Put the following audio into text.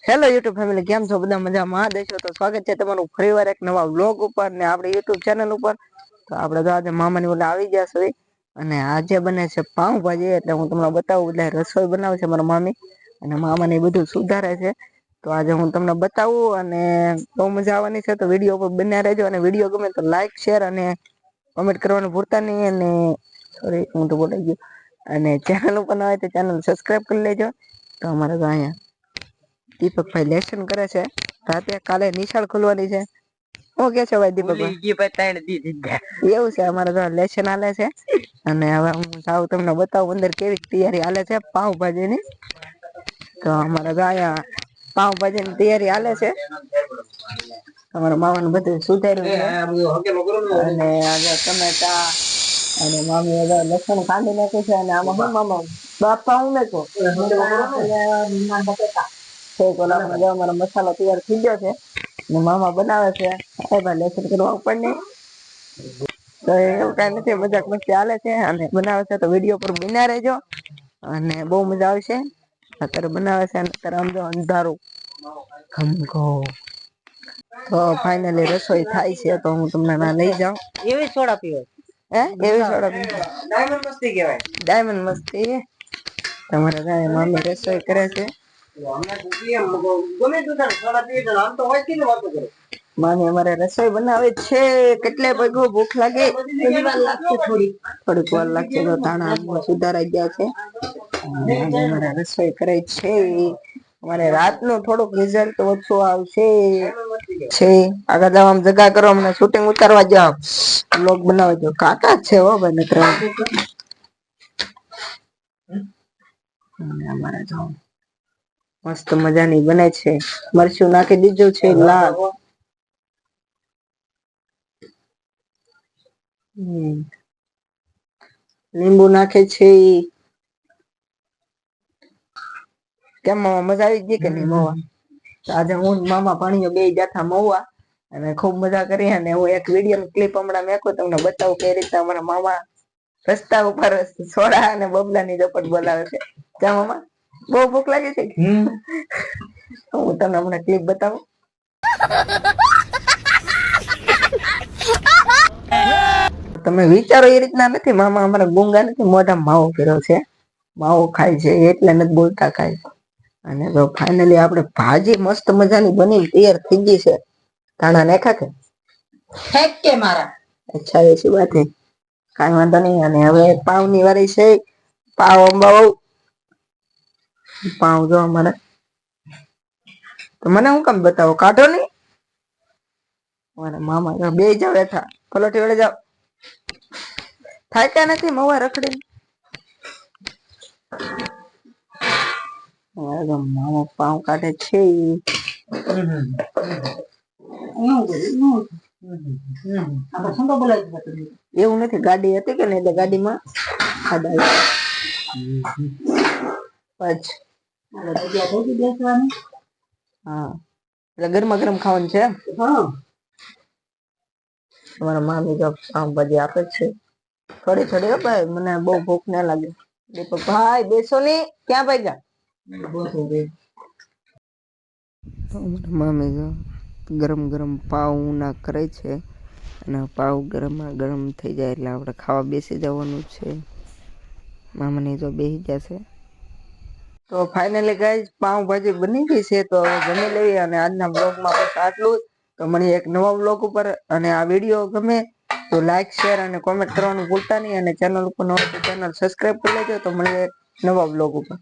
Hello YouTube family, કેમ છો? બધા મજામાં દેશો તો સ્વાગત છે તમારું ફરીવાર એક નવા વ્લોગ ઉપર ને આપણી યુટ્યુબ ચેનલ ઉપર. તો આપણે તો આજે મામાની ઓલા આવી ગયા છે અને આજે બને છે પાઉંભાજી. એટલે હું તમને બતાવું, એટલે રસોઈ બનાવે છે મારા મામી અને મામાને બધું સુધારે છે. તો આજે હું તમને બતાવું અને બહુ મજા આવવાની છે. તો વિડીયો ઉપર બન્યા રહેજો અને વિડીયો ગમે તો લાઈક શેર અને કમેન્ટ કરવાનું ભૂલતા નહીં. અને સોરી, હું તો બોલાઈ ગયો. અને ચેનલ ઉપર ના હોય તો ચેનલ સબસ્ક્રાઈબ કરી લેજો. તો અમારે તો અહીંયા દીપકભાઈ લેસન કરે છે. રાતે કાલે નિશાળ ખુલવાની છે. હું કે છે ભાઈ દીપકભાઈ? એવું છે, અમારે તો લેસન હાલે છે. અને હવે હું જાઉં તમને બતાવું અંદર કેવી તૈયારી હાલે છે પાવભાજીની. તો અમારે તો અહીંયા પાવભાજીની તૈયારી હાલે છે. અમારા મામાનું બધું સુધાર્યું છે અને આજે ટમેટા અને મામી લસણ કાઢી નાખ્યું છે. અને આમાં શું મામા બાપા હું નાખો અમારો મસાલો તૈયાર થઈ ગયો છે ને મામા બનાવે છે. લેસન કરવા ઉપર નહીં તો એવું કઈ નથી, મજાક મસ્તી હાલે છે અને બનાવે છે. તો વિડીયો પર બન્યા રહેજો અને બહુ મજા આવશે. અત્યારે બનાવે છે અને અત્યારે આમ અંધારું ખમકો. તો ફાઇનલી રસોઈ થાય છે. તો હું તમને ના લઈ જાઉં. એવી સોડા પીવે એવી સોડા પીવે ડાયમંડ મસ્તી કહેવાય. ડાયમંડ મસ્તી. તમારે મામી રસોઈ કરે છે. મામી અમારે રસોઈ બનાવે છે. કેટલે પગું ભૂખ લાગે, થોડીક વાર લાગશે. તો ધાણા સુધારાઈ ગયા છે. અમારે રસોઈ કરે છે. અમારે રાતનું થોડુંક રિઝલ્ટ ઓછું આવશે છે. આગળ જવા જગા કરો, અમને શૂટિંગ ઉતારવા જાવ, બ્લોગ બનાવવા જાવ. કાકા છે હો ભાઈ મિત્ર. અમારે જો મસ્ત મજાની બને છે. મરચું નાખી દીધું છે લાલ. લીંબુ નાખે છે. કેમ મામા મજા આવી ગઈ કે નહીં મવા? આજે હું મામા પાણીઓ બે જાથા મવા અને ખૂબ મજા કરી. અને હું એક વિડીયો ક્લિપ હમણાં મેકું તમને બતાવું કઈ રીતે અમારા મામા રસ્તા ઉપર સોડા અને બબલાની ઝપટ બોલાવે છે. ક્યાં મામા બહુ ભૂખ લાગે છે? હું તમને હમણાં ક્લિપ બતાવું. તમે વિચારો એ રીતના નથી. મામા અમારા ગુંગા નથી, મોઢા માવો કર્યો છે. માવો ખાય છે એટલે નથી બોલતા ખાય. અને તો ફાઇનલી આપણે ભાજી મસ્ત મજાની બની તૈયાર થઈ ગઈ છે. ધાણા નાખ્યા કે ફેંક કે મારા? અચ્છા, એસી વાત હે, કાંઈ વાંધો નહીં. અને હવે પાવની વારી છે. પાવ અંબાવ પાવ જો અમારે. તો મને હું કામ બતાવો, કાઢો નહીં. મારા મામા બે જાવ બેઠા, પલોઠી વડે જાવ. થાય ક્યાં નથી મવા રખડી. મામા પાવ કાઢે છે. એવું નથી, ગાડી હતી કે નહીં એટલે ગાડીમાં હા, એટલે ગરમા ગરમ ખાવાનું છે. તમારા મામી જો પાવભાજી આપે છે. થોડી થોડી હો ભાઈ, મને બહુ ભૂખ ના લાગે. દીપક ભાઈ બેસો ની, ક્યાં ભાગ્યા? મામી જો ગરમ ગરમ પાવ ના કરે છે. અને પાવ ગરમા ગરમ થઈ જાય એટલે આપણે ખાવા બેસી જવાનું છે. મામાને જો બેસી જશે. તો ફાઇનલી ગાઈસ પાવભાજી બની ગઈ છે. તો જમી લેવી અને આજના બ્લોગમાં બસ આટલું જ. તો મળીએ એક નવા બ્લોગ ઉપર. અને આ વિડીયો ગમે તો લાઈક શેર અને કોમેન્ટ કરવાનું ભૂલતા નહીં. અને ચેનલ ઉપર ન હોય તો ચેનલ સબસ્ક્રાઈબ કરી લેજો. તો મળીએ નવા બ્લોગ ઉપર.